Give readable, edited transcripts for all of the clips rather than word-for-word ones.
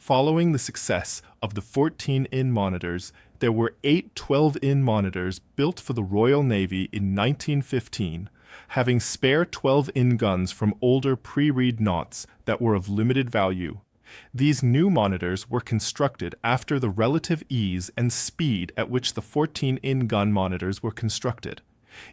Following the success of the 14-in monitors, there were 8 12-in monitors built for the Royal Navy in 1915, having spare 12-in guns from older pre-dreadnoughts that were of limited value. These new monitors were constructed after the relative ease and speed at which the 14-in gun monitors were constructed.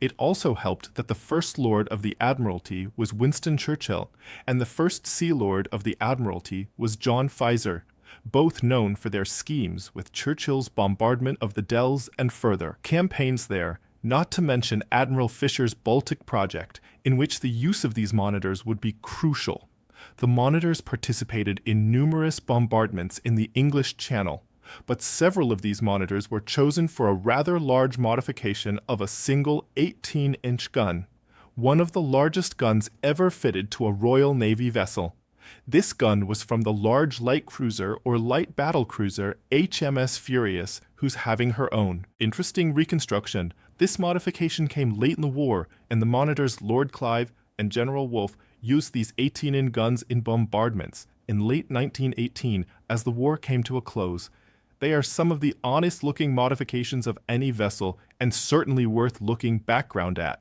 It also helped that the First Lord of the Admiralty was Winston Churchill, and the First Sea Lord of the Admiralty was John Fraser, both known for their schemes with Churchill's bombardment of the Dells and further campaigns there, not to mention Admiral Fisher's Baltic project, in which the use of these monitors would be crucial. The monitors participated in numerous bombardments in the English Channel, but several of these monitors were chosen for a rather large modification of a single 18-inch gun, one of the largest guns ever fitted to a Royal Navy vessel. This gun was from the large light cruiser or light battle cruiser HMS Furious, who's having her own. Interesting reconstruction. This modification came late in the war, and the monitors Lord Clive and General Wolfe used these 18-in guns in bombardments in late 1918 as the war came to a close. They are some of the honest-looking modifications of any vessel, and certainly worth looking background at.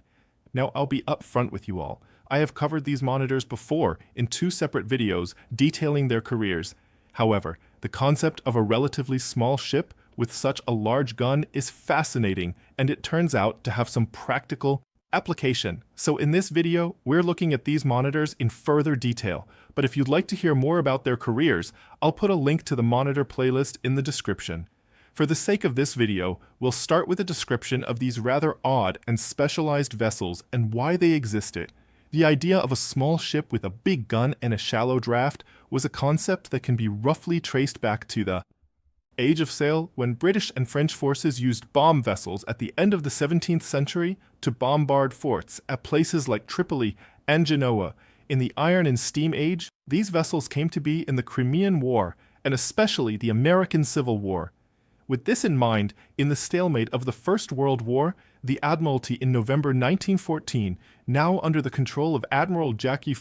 Now, I'll be upfront with you all. I have covered these monitors before in 2 separate videos detailing their careers. However, the concept of a relatively small ship with such a large gun is fascinating, and it turns out to have some practical application. So in this video, we're looking at these monitors in further detail, but if you'd like to hear more about their careers, I'll put a link to the monitor playlist in the description. For the sake of this video, we'll start with a description of these rather odd and specialized vessels and why they existed. The idea of a small ship with a big gun and a shallow draft was a concept that can be roughly traced back to the Age of Sail, when British and French forces used bomb vessels at the end of the 17th century to bombard forts at places like Tripoli and Genoa. In the Iron and Steam Age, these vessels came to be in the Crimean War, and especially the American Civil War. With this in mind, in the stalemate of the First World War, the Admiralty in November 1914, now under the control of Admiral Jacky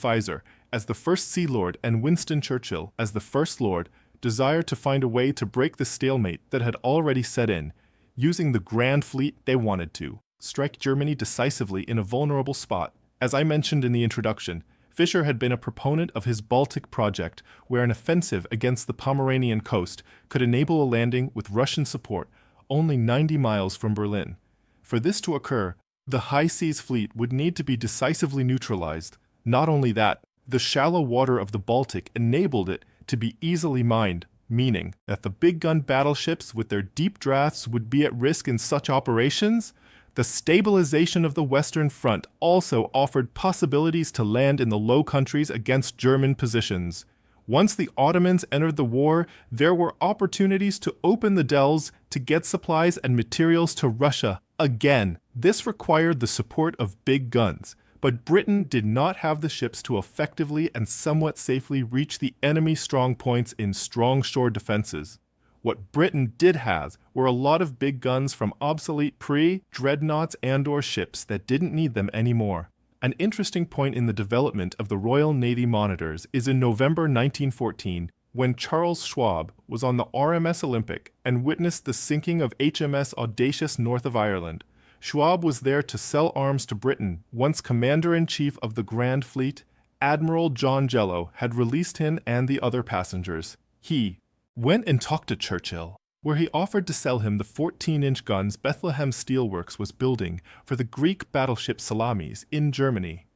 as the First Sea Lord and Winston Churchill as the First Lord, desired to find a way to break the stalemate that had already set in, using the Grand Fleet they wanted to strike Germany decisively in a vulnerable spot. As I mentioned in the introduction, Fisher had been a proponent of his Baltic project, where an offensive against the Pomeranian coast could enable a landing with Russian support only 90 miles from Berlin. For this to occur, the High Seas Fleet would need to be decisively neutralized. Not only that, the shallow water of the Baltic enabled it to be easily mined, meaning that the big gun battleships with their deep drafts would be at risk in such operations. The stabilization of the Western Front also offered possibilities to land in the Low Countries against German positions. Once the Ottomans entered the war, there were opportunities to open the Dells to get supplies and materials to Russia again. This required the support of big guns, but Britain did not have the ships to effectively and somewhat safely reach the enemy's strong points in strong shore defenses. What Britain did have were a lot of big guns from obsolete pre-dreadnoughts and/or ships that didn't need them anymore. An interesting point in the development of the Royal Navy monitors is in November 1914, when Charles Schwab was on the RMS Olympic and witnessed the sinking of HMS Audacious north of Ireland. Schwab was there to sell arms to Britain once Commander-in-Chief of the Grand Fleet, Admiral John Jello, had released him and the other passengers. He went and talked to Churchill, where he offered to sell him the 14-inch guns Bethlehem Steelworks was building for the Greek battleship Salamis in Germany.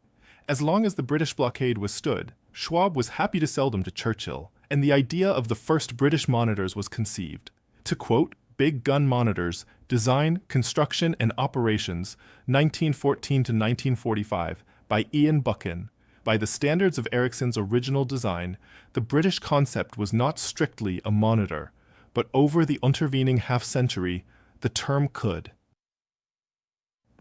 As long as the British blockade withstood, Schwab was happy to sell them to Churchill, and the idea of the first British monitors was conceived. To quote, Big Gun Monitors, Design, Construction, and Operations, 1914 to 1945, by Ian Buchan. By the standards of Ericsson's original design, the British concept was not strictly a monitor, but over the intervening half-century, the term could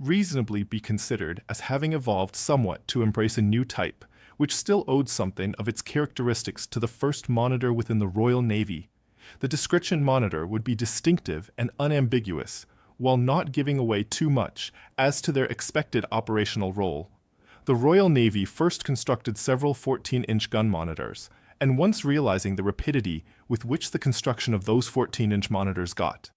reasonably be considered as having evolved somewhat to embrace a new type, which still owed something of its characteristics to the first monitor within the Royal Navy. The description monitor would be distinctive and unambiguous, while not giving away too much as to their expected operational role. The Royal Navy first constructed several 14-inch gun monitors, and once realizing the rapidity with which the construction of those 14-inch monitors got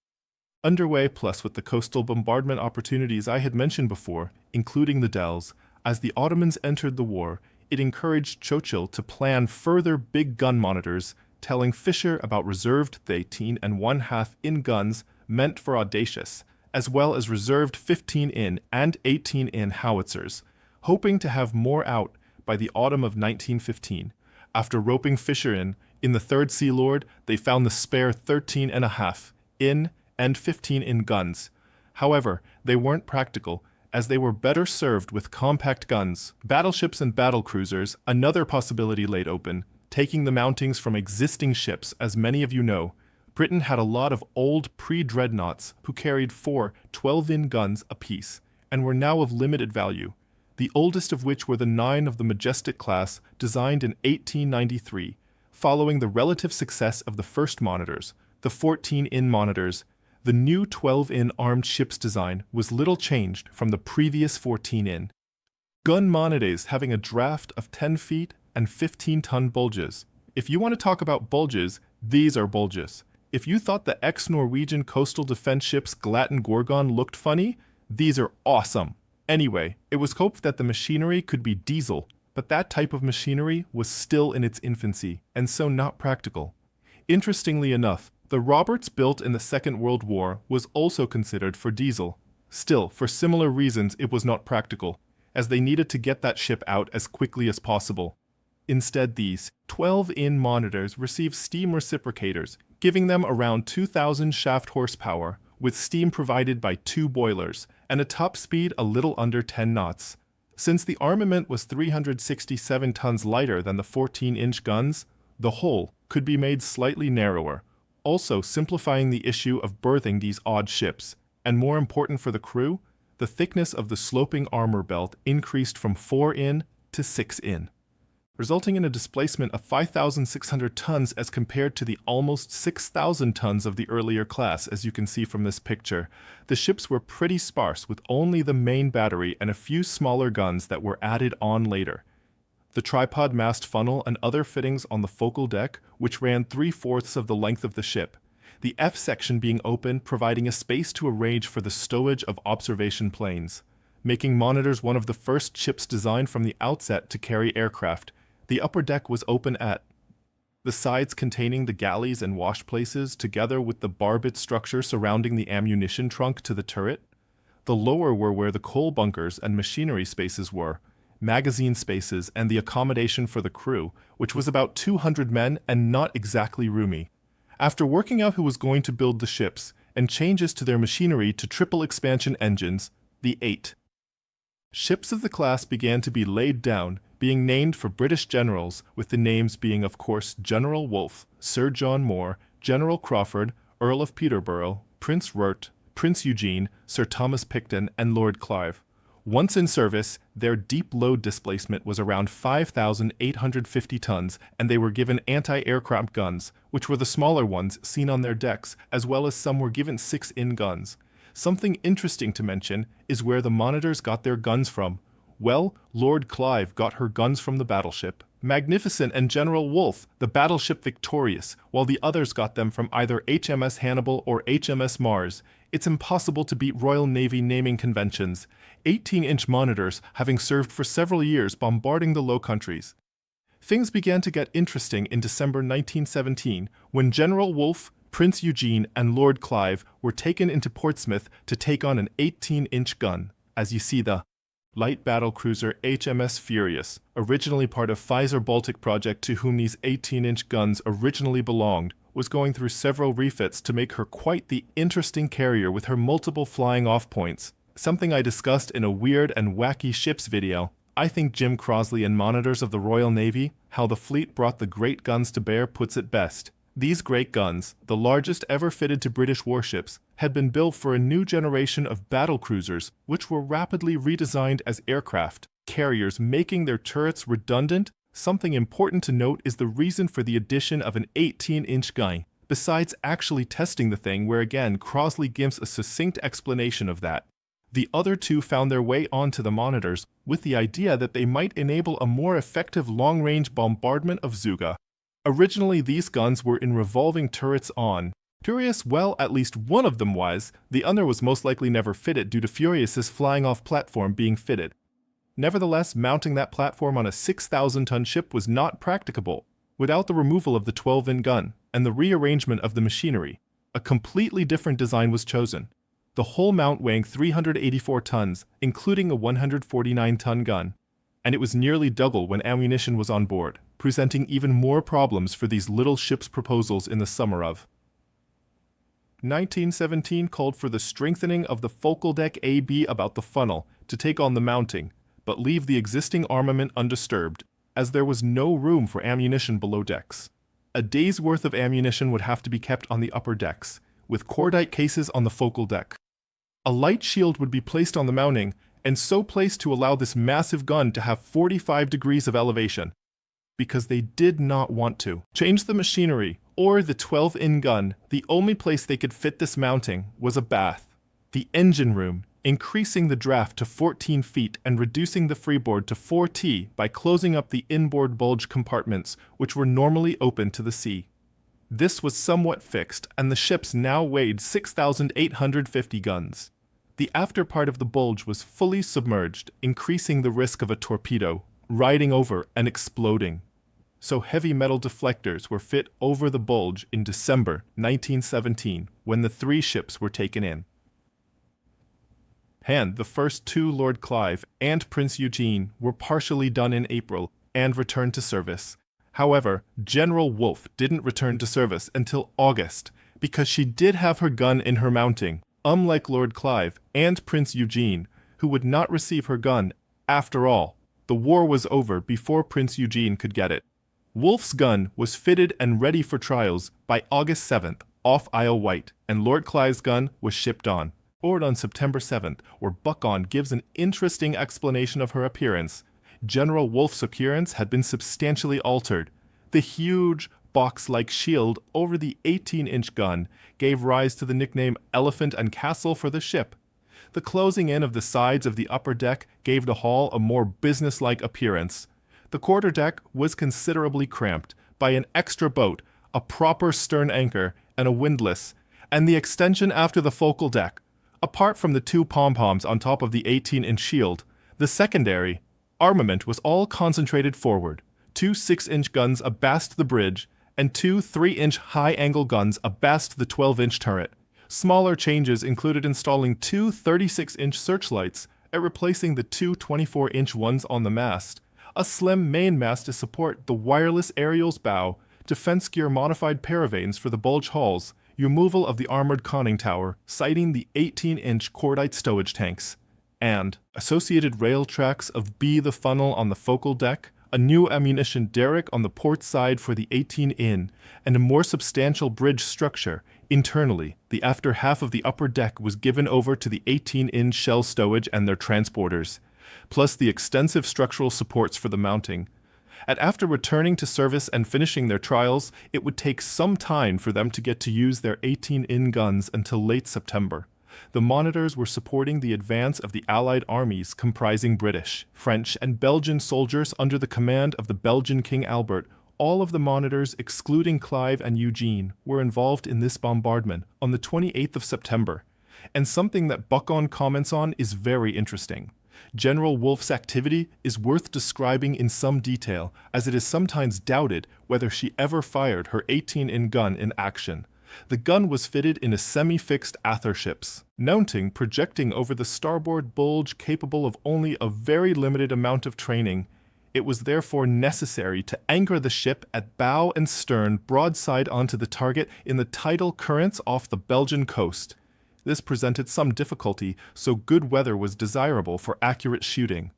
underway, plus with the coastal bombardment opportunities I had mentioned before, including the Dells, as the Ottomans entered the war, it encouraged Churchill to plan further big gun monitors, telling Fisher about reserved 18.5-in guns meant for audacious, as well as reserved 15-in and 18-in howitzers, hoping to have more out by the autumn of 1915. After roping Fisher in the 3rd Sea Lord, they found the spare 13.5-in and 15-in guns. However, they weren't practical, as they were better served with compact guns. Battleships and battlecruisers, another possibility laid open, taking the mountings from existing ships. As many of you know, Britain had a lot of old pre-dreadnoughts who carried 4 12-in guns apiece, and were now of limited value, the oldest of which were the 9 of the Majestic class, designed in 1893, following the relative success of the first monitors, the 14-in monitors. The new 12-in armed ship's design was little changed from the previous 14-in gun monitors, having a draft of 10 feet and 15-ton bulges. If you want to talk about bulges, these are bulges. If you thought the ex-Norwegian coastal defense ships Glatt and Gorgon looked funny, these are awesome. Anyway, it was hoped that the machinery could be diesel, but that type of machinery was still in its infancy, and so not practical. Interestingly enough, the Roberts built in the Second World War was also considered for diesel. Still, for similar reasons, it was not practical, as they needed to get that ship out as quickly as possible. Instead, these 12-in monitors received steam reciprocators, giving them around 2,000 shaft horsepower, with steam provided by 2 boilers, and a top speed a little under 10 knots. Since the armament was 367 tons lighter than the 14-inch guns, the hull could be made slightly narrower, also simplifying the issue of berthing these odd ships, and more important for the crew, the thickness of the sloping armor belt increased from 4-in to 6-in, resulting in a displacement of 5,600 tons as compared to the almost 6,000 tons of the earlier class. As you can see from this picture, the ships were pretty sparse, with only the main battery and a few smaller guns that were added on later. The tripod mast funnel and other fittings on the focal deck, which ran 3/4 of the length of the ship, the F section being open, providing a space to arrange for the stowage of observation planes, making monitors one of the first ships designed from the outset to carry aircraft. The upper deck was open at the sides, containing the galleys and wash places, together with the barbette structure surrounding the ammunition trunk to the turret. The lower were where the coal bunkers and machinery spaces were, magazine spaces, and the accommodation for the crew, which was about 200 men and not exactly roomy. After working out who was going to build the ships, and changes to their machinery to triple expansion engines, the 8 ships of the class began to be laid down, being named for British generals, with the names being, of course, General Wolfe, Sir John Moore, General Crawford, Earl of Peterborough, Prince Rupert, Prince Eugene, Sir Thomas Picton, and Lord Clive. Once in service, their deep load displacement was around 5,850 tons, and they were given anti-aircraft guns, which were the smaller ones seen on their decks, as well as some were given 6-in guns. Something interesting to mention is where the monitors got their guns from. Well, Lord Clive got her guns from the battleship Magnificent and General Wolfe, the battleship Victorious, while the others got them from either HMS Hannibal or HMS Mars. It's impossible to beat Royal Navy naming conventions. 18-inch monitors having served for several years bombarding the Low Countries. Things began to get interesting in December 1917 when General Wolfe, Prince Eugene, and Lord Clive were taken into Portsmouth to take on an 18-inch gun. As you see, the light battlecruiser HMS Furious, originally part of Pfizer Baltic project to whom these 18-inch guns originally belonged, was going through several refits to make her quite the interesting carrier with her multiple flying off points, something I discussed in a weird and wacky ships video. I think Jim Crosley in Monitors of the Royal Navy, How the Fleet Brought the Great Guns to Bear, puts it best. These great guns, the largest ever fitted to British warships, had been built for a new generation of battle cruisers, which were rapidly redesigned as aircraft carriers, making their turrets redundant. Something important to note is the reason for the addition of an 18-inch gun, besides actually testing the thing, where again Crosley gives a succinct explanation of that. The other two found their way onto the monitors with the idea that they might enable a more effective long-range bombardment of Zuga. Originally, these guns were in revolving turrets on. Furious, well, at least one of them was. The other was most likely never fitted due to Furious's flying off platform being fitted. Nevertheless, mounting that platform on a 6,000-ton ship was not practicable without the removal of the 12-in gun and the rearrangement of the machinery. A completely different design was chosen. The whole mount weighing 384 tons, including a 149-ton gun, and it was nearly double when ammunition was on board, presenting even more problems for these little ships' proposals in the summer of 1917 called for the strengthening of the focal deck AB about the funnel to take on the mounting, but leave the existing armament undisturbed, as there was no room for ammunition below decks. A day's worth of ammunition would have to be kept on the upper decks, with cordite cases on the focal deck. A light shield would be placed on the mounting, and so placed to allow this massive gun to have 45 degrees of elevation, because they did not want to change the machinery or the 12-in gun. The only place they could fit this mounting was a bath, the engine room, increasing the draft to 14 feet and reducing the freeboard to 4T by closing up the inboard bulge compartments, which were normally open to the sea. This was somewhat fixed, and the ships now weighed 6,850 guns. The after part of the bulge was fully submerged, increasing the risk of a torpedo riding over and exploding. So heavy metal deflectors were fit over the bulge in December 1917 when the 3 ships were taken in. The first 2, Lord Clive and Prince Eugene, were partially done in April and returned to service. However, General Wolfe didn't return to service until August because she did have her gun in her mounting, unlike Lord Clive and Prince Eugene, who would not receive her gun. After all, the war was over before Prince Eugene could get it. Wolfe's gun was fitted and ready for trials by August 7th off Isle White, and Lord Clive's gun was shipped on September 7th, where Buchan gives an interesting explanation of her appearance. General Wolfe's appearance had been substantially altered. The huge, box-like shield over the 18-inch gun gave rise to the nickname Elephant and Castle for the ship. The closing in of the sides of the upper deck gave the hull a more business-like appearance. The quarterdeck was considerably cramped by an extra boat, a proper stern anchor, and a windlass, and the extension after the focal deck. Apart from the 2 pom-poms on top of the 18-inch shield, the secondary armament was all concentrated forward, 2 6-inch guns abast the bridge, and 2 3-inch high-angle guns abast the 12-inch turret. Smaller changes included installing 2 36-inch searchlights and replacing the 2 24-inch ones on the mast, a slim main mast to support the wireless aerial's bow, defense gear modified paravanes for the bulge hulls, removal of the armored conning tower, sighting the 18-inch cordite stowage tanks, and associated rail tracks of B the funnel on the focal deck, a new ammunition derrick on the port side for the 18-in, and a more substantial bridge structure. Internally, the after half of the upper deck was given over to the 18-inch shell stowage and their transporters, plus the extensive structural supports for the mounting. After returning to service and finishing their trials, it would take some time for them to get to use their 18-in guns until late September. The monitors were supporting the advance of the Allied armies comprising British, French, and Belgian soldiers under the command of the Belgian King Albert. All of the monitors, excluding Clive and Eugene, were involved in this bombardment on the 28th of September. And something that Buchan comments on is very interesting. General Wolfe's activity is worth describing in some detail, as it is sometimes doubted whether she ever fired her 18-in gun in action. The gun was fitted in a semi-fixed atherships, mounting projecting over the starboard bulge capable of only a very limited amount of training. It was therefore necessary to anchor the ship at bow and stern broadside onto the target in the tidal currents off the Belgian coast. This presented some difficulty, so good weather was desirable for accurate shooting.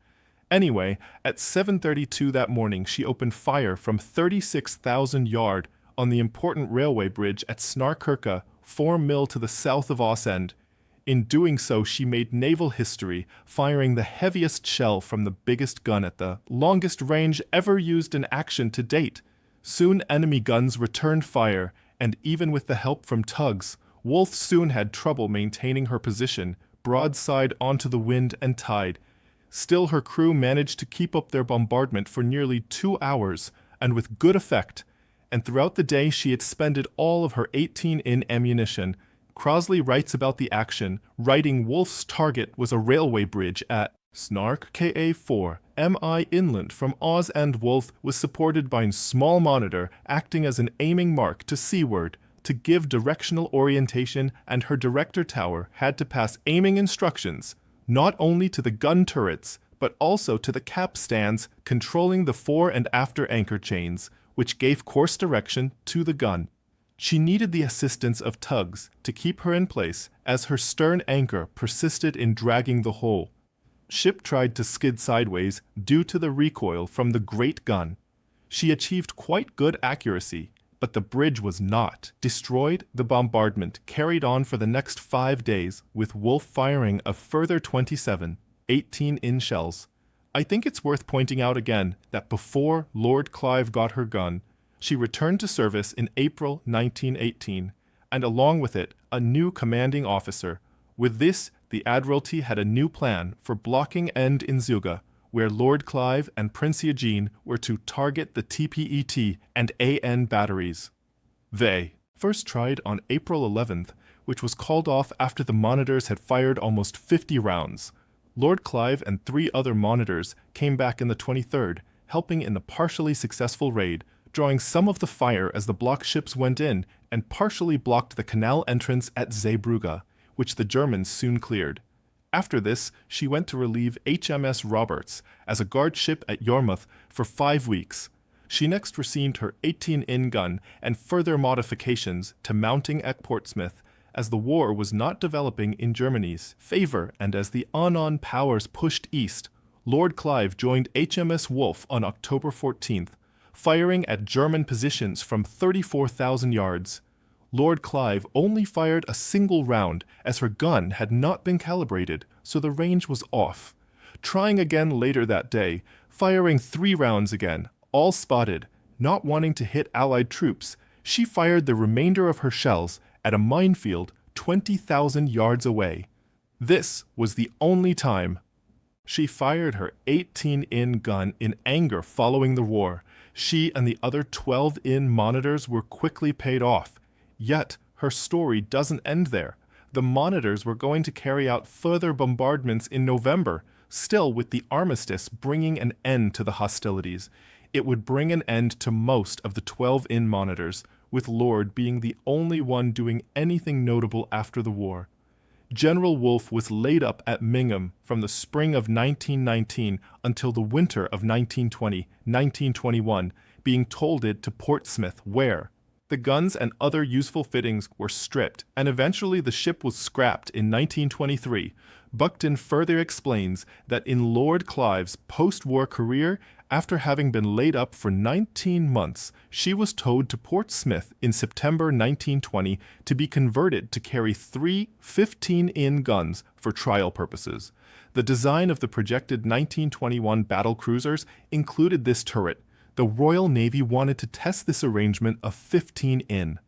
Anyway, at 7:32 that morning she opened fire from 36,000 yard on the important railway bridge at Snarkirka, 4 mil to the south of Ostend. In doing so, she made naval history, firing the heaviest shell from the biggest gun at the longest range ever used in action to date. Soon enemy guns returned fire, and even with the help from tugs, Wolfe soon had trouble maintaining her position, broadside onto the wind and tide. Still, her crew managed to keep up their bombardment for nearly 2 hours, and with good effect, and throughout the day she expended all of her 18-in ammunition. Crosley writes about the action, writing Wolfe's target was a railway bridge at Snark KA4, MI inland from Oz, and Wolfe was supported by a small monitor acting as an aiming mark to seaward to give directional orientation, and her director tower had to pass aiming instructions not only to the gun turrets but also to the capstans controlling the fore and after anchor chains, which gave course direction to the gun. She needed the assistance of tugs to keep her in place as her stern anchor persisted in dragging the whole ship tried to skid sideways due to the recoil from the great gun. She achieved quite good accuracy, but the bridge was not destroyed. The bombardment carried on for the next 5 days, with Wolfe firing a further 27 18-in shells. I think it's worth pointing out again that before Lord Clive got her gun, she returned to service in April 1918, and along with it, a new commanding officer. With this, the Admiralty had a new plan for blocking End in Zuga, where Lord Clive and Prince Eugene were to target the TPET and AN batteries. They first tried on April 11th, which was called off after the monitors had fired almost 50 rounds. Lord Clive and 3 other monitors came back in the 23rd, helping in the partially successful raid, drawing some of the fire as the block ships went in and partially blocked the canal entrance at Zeebrugge, which the Germans soon cleared. After this, she went to relieve HMS Roberts as a guard ship at Yarmouth for 5 weeks. She next received her 18-in gun and further modifications to mounting at Portsmouth, as the war was not developing in Germany's favor and as the Unknown powers pushed east. Lord Clive joined HMS Wolfe on October 14th, firing at German positions from 34,000 yards. Lord Clive only fired a single round as her gun had not been calibrated, so the range was off. Trying again later that day, firing 3 rounds again, all spotted, not wanting to hit Allied troops, she fired the remainder of her shells at a minefield 20,000 yards away. This was the only time she fired her 18-in gun in anger following the war. She and the other 12-in monitors were quickly paid off. Yet, her story doesn't end there. The monitors were going to carry out further bombardments in November, still with the armistice bringing an end to the hostilities. It would bring an end to most of the 12-in monitors, with Lord being the only one doing anything notable after the war. General Wolfe was laid up at Mingham from the spring of 1919 until the winter of 1920-1921, being tolded to Portsmouth, where the guns and other useful fittings were stripped, and eventually the ship was scrapped in 1923. Buckton further explains that in Lord Clive's post-war career, after having been laid up for 19 months, she was towed to Portsmouth in September 1920 to be converted to carry 3 15-in guns for trial purposes. The design of the projected 1921 battle cruisers included this turret. The Royal Navy wanted to test this arrangement of 15-in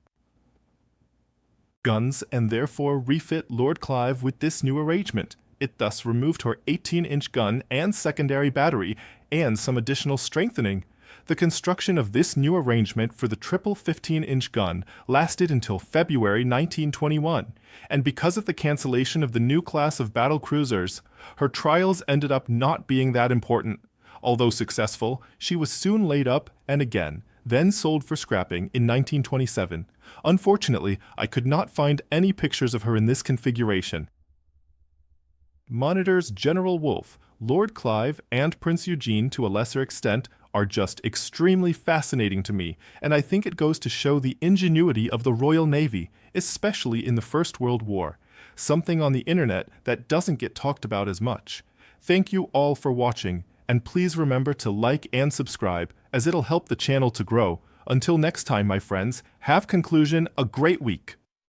guns and therefore refit Lord Clive with this new arrangement. It thus removed her 18-inch gun and secondary battery and some additional strengthening. The construction of this new arrangement for the triple 15-inch gun lasted until February 1921, and because of the cancellation of the new class of battle cruisers, her trials ended up not being that important. Although successful, she was soon laid up and again, then sold for scrapping in 1927. Unfortunately, I could not find any pictures of her in this configuration. Monitors General Wolfe, Lord Clive, and Prince Eugene to a lesser extent are just extremely fascinating to me, and I think it goes to show the ingenuity of the Royal Navy, especially in the First World War, something on the internet that doesn't get talked about as much. Thank you all for watching, and please remember to like and subscribe, as it'll help the channel to grow. Until next time, my friends, have conclusion a great week.